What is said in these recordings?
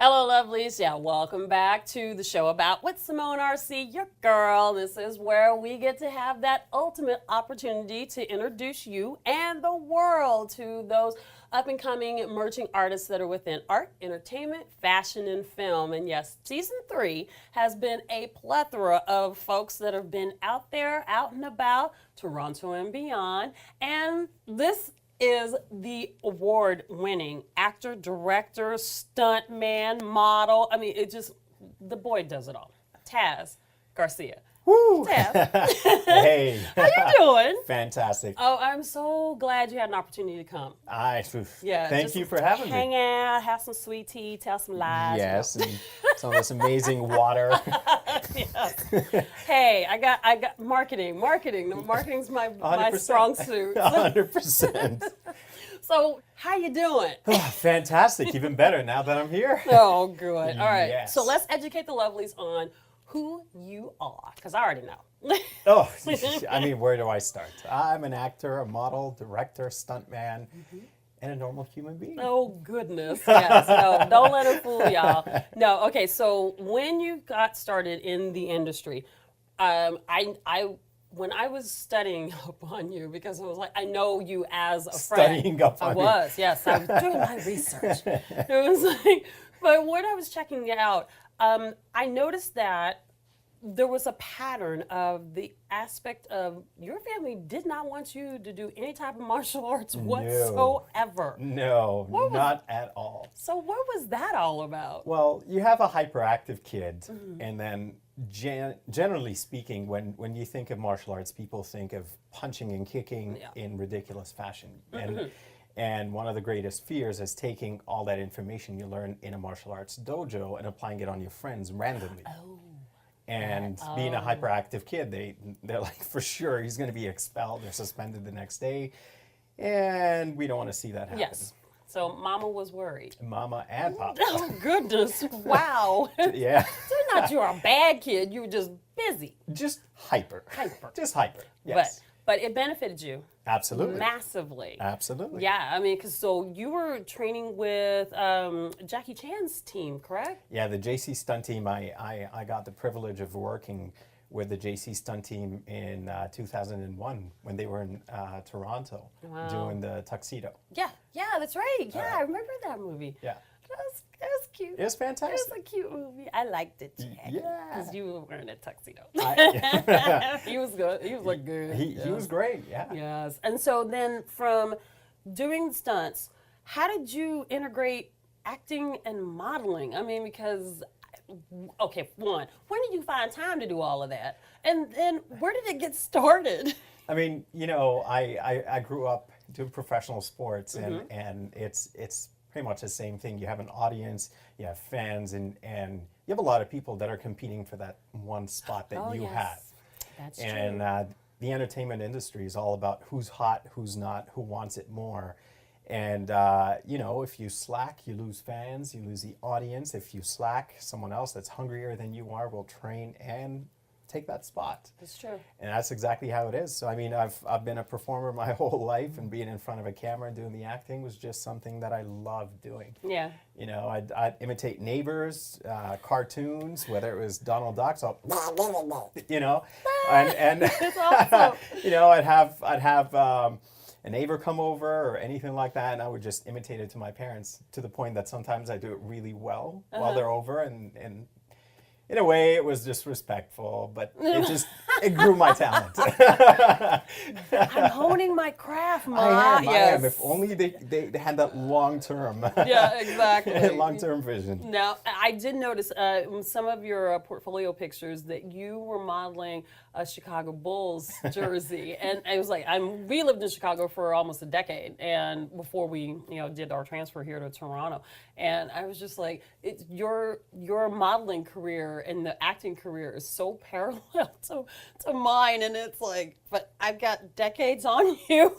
Hello, lovelies. Yeah, welcome back to the show about with Simone RC, your girl. This is where we get to have that ultimate opportunity to introduce you and the world to those up-and-coming emerging artists that are within art, entertainment, fashion, and film. And yes, season 3 has been a plethora of folks that have been out there, out and about, Toronto and beyond. And this is the award-winning actor, director, stuntman, model. I mean, the boy does it all. Taz Garcia. Woo! Taz. Hey. How you doing? Fantastic. Oh, I'm so glad you had an opportunity to come. Thank you for having me. Hang out, have some sweet tea, tell some lies. Yes, and some of this amazing water. Yes. Hey, I got marketing. The marketing's my strong suit. 100%. So, how you doing? Fantastic. Even better now that I'm here. Oh, good. All right. Yes. So let's educate the lovelies on who you are, because I already know. Oh, I mean, where do I start? I'm an actor, a model, director, stuntman, and a normal human being. Oh, goodness. Yes. No, don't let it fool y'all. No. Okay. So when you got started in the industry, when I was studying up on you, because I was like, I know you as a friend. Studying up on I was, yes. I was doing my research. It was like, but when I was checking it out, I noticed that there was a pattern of the aspect of your family did not want you to do any type of martial arts whatsoever. No, not at all. So what was that all about? Well, you have a hyperactive kid, and then generally speaking, when you think of martial arts, people think of punching and kicking in ridiculous fashion. And one of the greatest fears is taking all that information you learn in a martial arts dojo and applying it on your friends randomly. Oh. And being a hyperactive kid, they're like, for sure, he's going to be expelled or suspended the next day. And we don't want to see that happen. Yes. So Mama was worried. Mama and Papa. Oh, goodness. Wow. Yeah. So not you're a bad kid. You were just busy. Just hyper. Hyper. Just hyper. Yes. But it benefited you. Absolutely. Massively. Absolutely. Yeah, I mean, because so you were training with Jackie Chan's team, correct? Yeah, the JC Stunt Team. I got the privilege of working with the JC Stunt Team in 2001 when they were in Toronto doing the Tuxedo. Yeah, that's right. Yeah, I remember that movie. Yeah. It was cute. It was fantastic. It was a cute movie. I liked it. Yeah. Because you were wearing a tuxedo. Yeah. He was good. He was like good. He was great, yeah. Yes. And so then from doing stunts, how did you integrate acting and modeling? I mean, because, okay, one, when did you find time to do all of that? And then where did it get started? I mean, you know, I grew up doing professional sports and it's pretty much the same thing. You have an audience, you have fans, and you have a lot of people that are competing for that one spot that you have. That's and true. The entertainment industry is all about who's hot, who's not, who wants it more. And, you know, if you slack, you lose fans, you lose the audience. If you slack, someone else that's hungrier than you are will train and take that spot. That's true. And that's exactly how it is. So, I mean, I've been a performer my whole life, and being in front of a camera and doing the acting was just something that I loved doing. Yeah. You know, I'd imitate neighbors, cartoons, whether it was Donald Duck, so, you know, and That's awesome. you know, I'd have a neighbor come over or anything like that, and I would just imitate it to my parents to the point that sometimes I do it really well while they're over, and in a way, it was disrespectful, but it grew my talent. I'm honing my craft, Ma. I am. If only they had that long-term. Yeah, exactly. Long-term vision. Now, I did notice in some of your portfolio pictures that you were modeling a Chicago Bulls jersey, and I was like, we lived in Chicago for almost a decade, and before we, did our transfer here to Toronto, and I was just like, your modeling career and the acting career is so parallel to mine, and it's like, but I've got decades on you.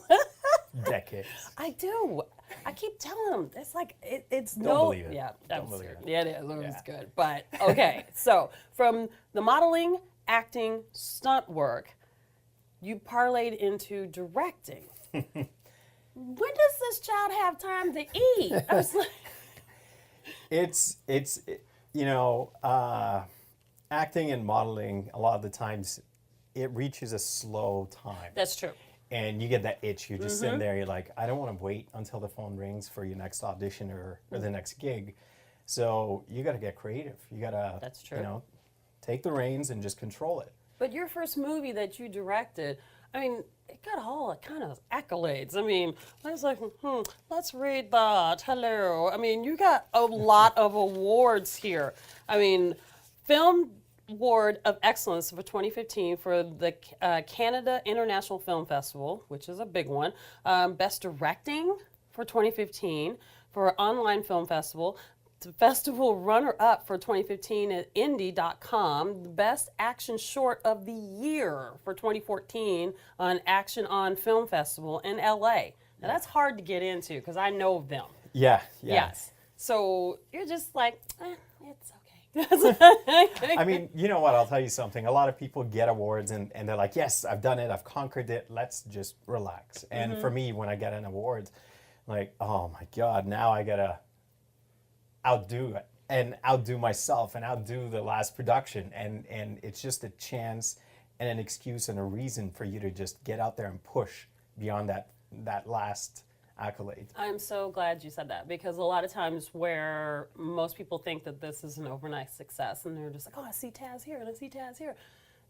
Decades. I do. I keep telling them, it's like, it's Don't no... believe it. Yeah, Don't believe it. Yeah, it is. It was good. But, okay, so from the modeling, acting, stunt work, you parlayed into directing. When does this child have time to eat? I was like... you know, acting and modeling, a lot of the times, it reaches a slow time. That's true. And you get that itch. You're just sitting there. You're like, I don't want to wait until the phone rings for your next audition or the next gig. So you got to get creative. You got to, That's true. you know, take the reins and just control it. But your first movie that you directed, I mean, it got all kind of accolades. I mean, I was like, let's read that. Hello. I mean, you got a lot of awards here. I mean, Film Award of Excellence for 2015 for the Canada International Film Festival, which is a big one. Best Directing for 2015 for Online Film Festival. The festival runner-up for 2015 at Indie.com. The Best Action Short of the Year for 2014 on Action on Film Festival in LA. Now that's hard to get into because I know of them. Yeah. Yes. So you're just like, it's okay. I mean, you know what? I'll tell you something. A lot of people get awards and they're like, yes, I've done it. I've conquered it. Let's just relax. And for me, when I get an award, like, oh my God, now I got to outdo it and outdo myself and outdo the last production. And it's just a chance and an excuse and a reason for you to just get out there and push beyond that last accolade. I'm so glad you said that because a lot of times where most people think that this is an overnight success and they're just like, oh, I see Taz here and I see Taz here.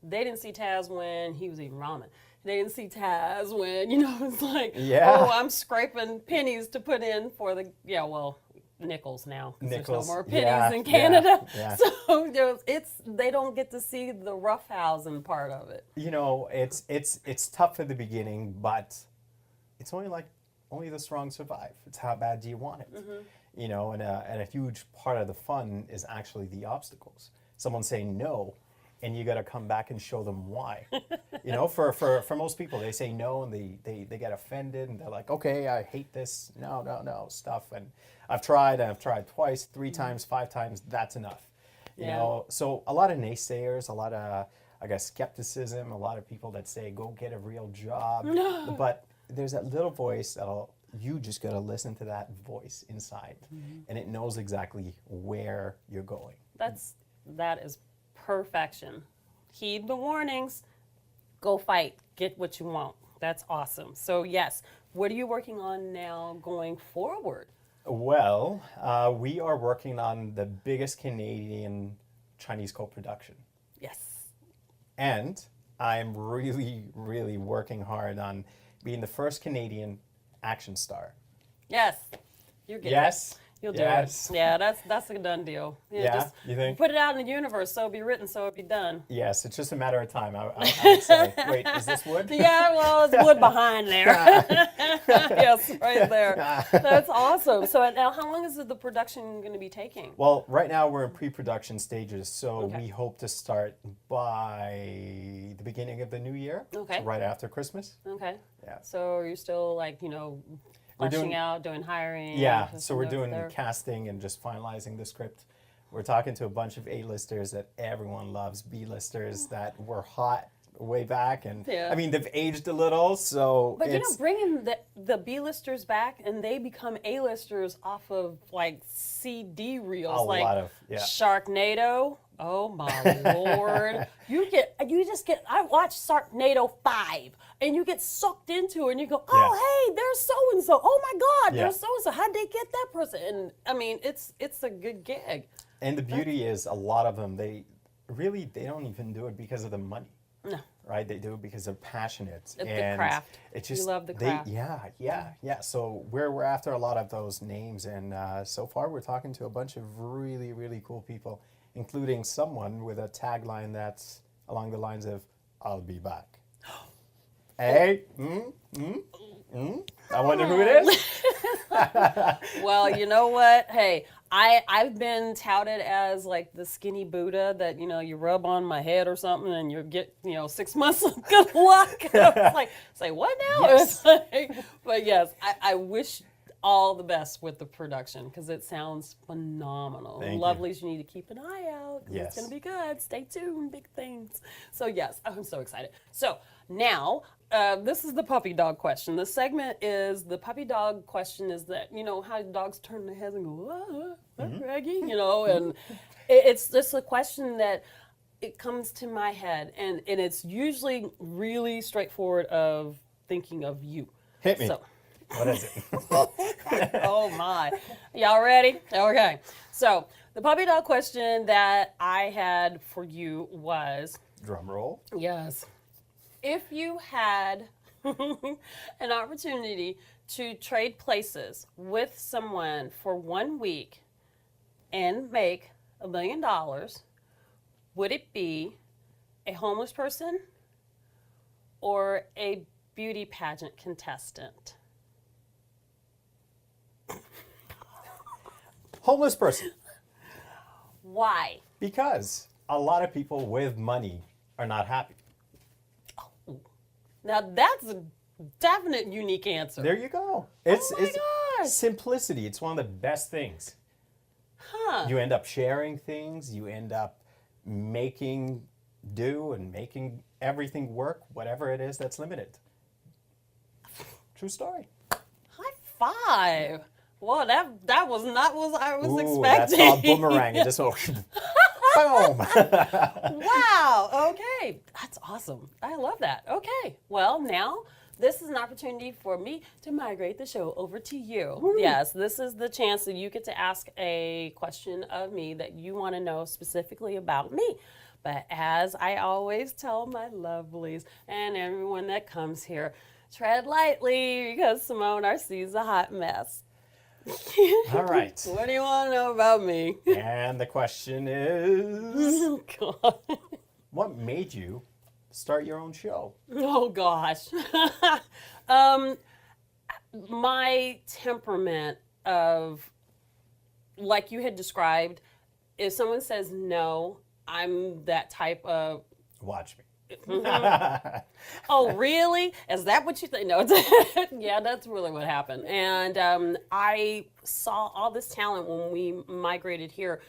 They didn't see Taz when he was eating ramen. They didn't see Taz when, you know, it's like, oh, I'm scraping pennies to put in for the, nickels now. There's no more pennies in Canada. Yeah. So they don't get to see the roughhousing part of it. You know, it's tough at the beginning, but it's only the strong survive. It's how bad do you want it? You know, and a huge part of the fun is actually the obstacles. Someone saying no, and you got to come back and show them why. You know, for most people, they say no and they get offended and they're like, okay, I hate this, no stuff. And I've tried twice, 3 times, 5 times, that's enough. You know, so a lot of naysayers, a lot of, I guess, skepticism, a lot of people that say, go get a real job. No. But there's that little voice you just got to listen to that voice inside and it knows exactly where you're going. That is perfection. Heed the warnings. Go fight. Get what you want. That's awesome. So yes, what are you working on now going forward? Well, we are working on the biggest Canadian Chinese co-production. Yes. And I'm really, really working hard on being the first Canadian action star. Yes. You're getting Yes. You'll do it. Yeah, that's a done deal. Just you think? Put it out in the universe so it'll be written, so it'll be done. Yes, it's just a matter of time, I would say. Wait, is this wood? Yeah, well, it's wood behind there. Yes, right there. That's awesome. So now how long is the production going to be taking? Well, right now we're in pre-production stages, so we hope to start by the beginning of the new year. Okay. So right after Christmas. Okay. Yeah. So are you still fleshing out, doing hiring? Yeah, so we're doing casting and just finalizing the script. We're talking to a bunch of A-listers that everyone loves, B-listers that were hot way back, and I mean they've aged a little, so. But bringing the B-listers back and they become A-listers off of CD reels, a lot of Sharknado. Oh my Lord! I watched Sharknado 5, and you get sucked into it, and you go, oh hey, there's so and so. Oh my God, there's so and so. How'd they get that person? And I mean, it's a good gig. And the beauty is, a lot of them they don't even do it because of the money. No. Right? They do it because they're passionate. It's the craft. It's just, you love the craft. Yeah. So we're after a lot of those names, and so far we're talking to a bunch of really, really cool people, including someone with a tagline that's along the lines of, I'll be back. Hey, I wonder who it is. Well, you know what? Hey, I've been touted as the skinny Buddha that, you rub on my head or something and you get, 6 months of good luck. It's like, what now? Yes. But yes, I wish all the best with the production because it sounds phenomenal. Thank you. Lovelies, you need to keep an eye out because Yes. it's going to be good. Stay tuned, big things. So yes, I'm so excited. So now, this is the puppy dog question. The segment is the puppy dog question is that, you know, how dogs turn their heads and go, Reggie, you know, and it's just a question that it comes to my head and it's usually really straightforward of thinking of you. Hit me. So, What is it? oh my. Y'all ready? Okay. So the puppy dog question that I had for you was, Drum roll. yes, if you had an opportunity to trade places with someone for 1 week and make $1 million, would it be a homeless person or a beauty pageant contestant? Homeless person. Why? Because a lot of people with money are not happy. Now that's a definite unique answer. There you go. my It's gosh. simplicity. It's one of the best things. Huh. You end up sharing things. You end up making do and making everything work, whatever it is that's limited. True story. High five. Well, that was not what I was Ooh, that's expecting. called boomerang. It just boom. Wow. Okay. That's awesome. I love that. Okay. Well, now this is an opportunity for me to migrate the show over to you. Woo. Yes, this is the chance that you get to ask a question of me that you want to know specifically about me. But as I always tell my lovelies and everyone that comes here, tread lightly because Simone RC is a hot mess. All right. What do you want to know about me? And the question is, God. what made you start your own show? Oh gosh. My temperament of, like you had described, if someone says no, I'm that type of, Watch me. oh really? Is that what you think? No, yeah, that's really what happened. And I saw all this talent when we migrated here,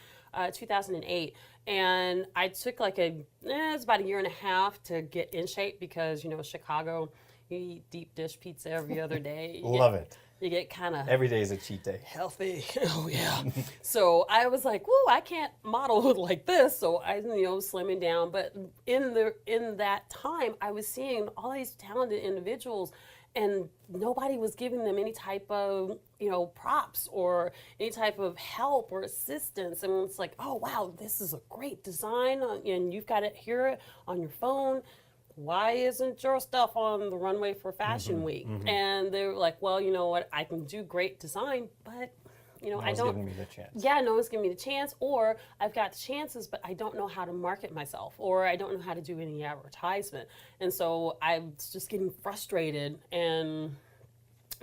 2008. And I took like it's about a year and a half to get in shape because, you know, Chicago, you eat deep dish pizza every other day. Love it. You get kind of Every day is a cheat day. healthy. Oh yeah. So I was like, whoa, I can't model like this. So I, slimming down. But in that time, I was seeing all these talented individuals, and nobody was giving them any type of, props or any type of help or assistance. And it's like, oh wow, this is a great design, and you've got it here on your phone. Why isn't your stuff on the runway for Fashion Week? And they were like, well, you know what? I can do great design, but, I one's don't. giving me the chance. Yeah, no one's giving me the chance, or I've got the chances, but I don't know how to market myself, or I don't know how to do any advertisement. And so I was just getting frustrated, and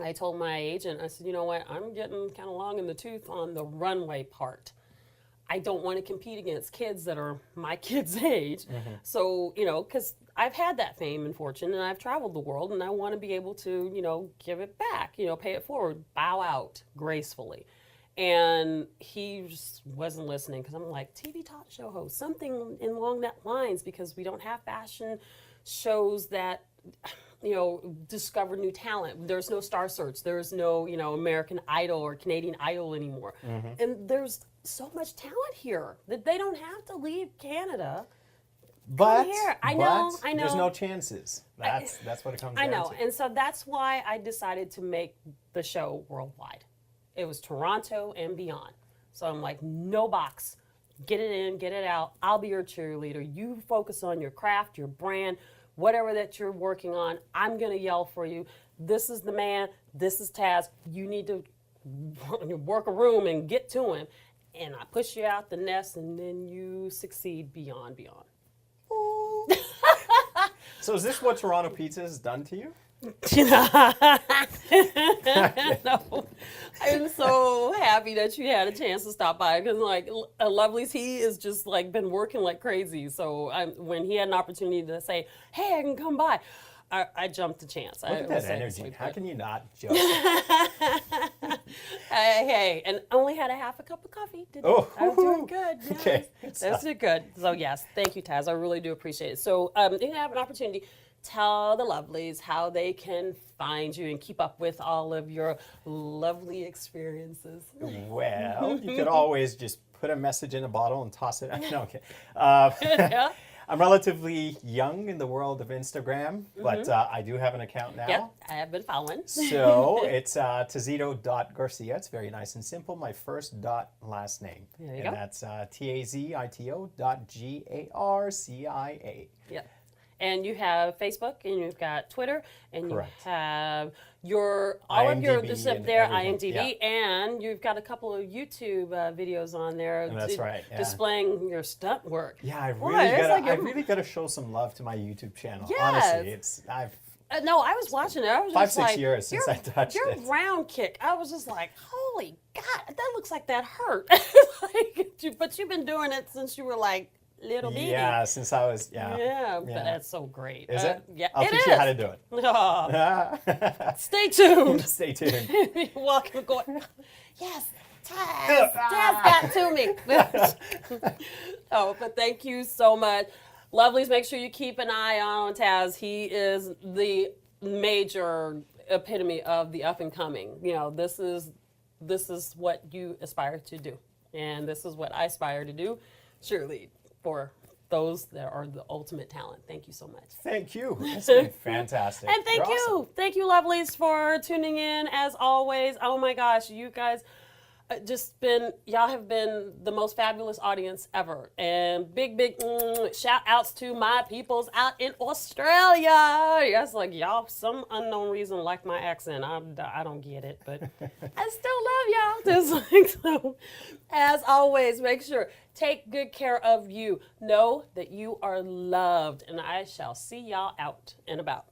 I told my agent, I said, you know what? I'm getting kind of long in the tooth on the runway part. I don't want to compete against kids that are my kids' age. So, because I've had that fame and fortune and I've traveled the world and I want to be able to, give it back, pay it forward, bow out gracefully. And he just wasn't listening because I'm like, TV talk show host, something along that lines, because we don't have fashion shows that, discover new talent. There's no Star Search. There's no, American Idol or Canadian Idol anymore. And there's so much talent here that they don't have to leave Canada. But, here. I know. There's no chances. That's what it comes down to. I know. And so that's why I decided to make the show worldwide. It was Toronto and beyond. So I'm like, no box. Get it in, get it out. I'll be your cheerleader. You focus on your craft, your brand, whatever that you're working on. I'm going to yell for you. This is the man. This is Taz. You need to work a room and get to him. And I push you out the nest, and then you succeed beyond. So is this what Toronto Pizza has done to you? No. I'm so happy that you had a chance to stop by, because Lovelies, he is just been working like crazy. So when he had an opportunity to say, hey, I can come by, I jumped the chance. Look at that energy. How can you not jump? Hey, and only had a half a cup of coffee. I'm doing good. Yes. Okay. That's good. So yes, thank you, Taz. I really do appreciate it. So you have an opportunity. Tell the Lovelies how they can find you and keep up with all of your lovely experiences. Well, you could always just put a message in a bottle and toss it. No, okay. Yeah. I'm relatively young in the world of Instagram, but I do have an account now. Yep, I have been following. So it's Tazito.Garcia. It's very nice and simple. My first dot last name. There you and go. that's Tazito.Garcia. Yep. And you have Facebook, and you've got Twitter, and Correct. you have all of your IMDb this up and there, everything, IMDb, and you've got a couple of YouTube videos on there. That's right, yeah. Displaying your stunt work. Yeah, I Boy, really it's gotta, like I you're- really gotta show some love to my YouTube channel. Yes. Honestly, I've No, I was watching it. I was 5, just 6 like, years since I touched your it. round kick. I was just like, holy God, that looks like that hurt. But you've been doing it since you were like little bitty. Yeah, since I was Yeah, but that's so great. Is it? Yeah, I'll it teach is. you how to do it. Oh, stay tuned. Stay tuned. Walking, going, yes, Taz got to me. Oh, but thank you so much. Lovelies, make sure you keep an eye on Taz. He is the major epitome of the up and coming. You know, this is what you aspire to do. And this is what I aspire to do, surely, for those that are the ultimate talent. Thank you so much. Thank you. It's been fantastic. And thank You're you. awesome. Thank you, Lovelies, for tuning in as always. Oh my gosh, you guys y'all have been the most fabulous audience ever. And big shout outs to my peoples out in Australia. Yes, like y'all, some unknown reason like my accent. I don't get it, but I still love y'all. Just like so. As always, make sure, take good care of you. Know that you are loved, and I shall see y'all out and about.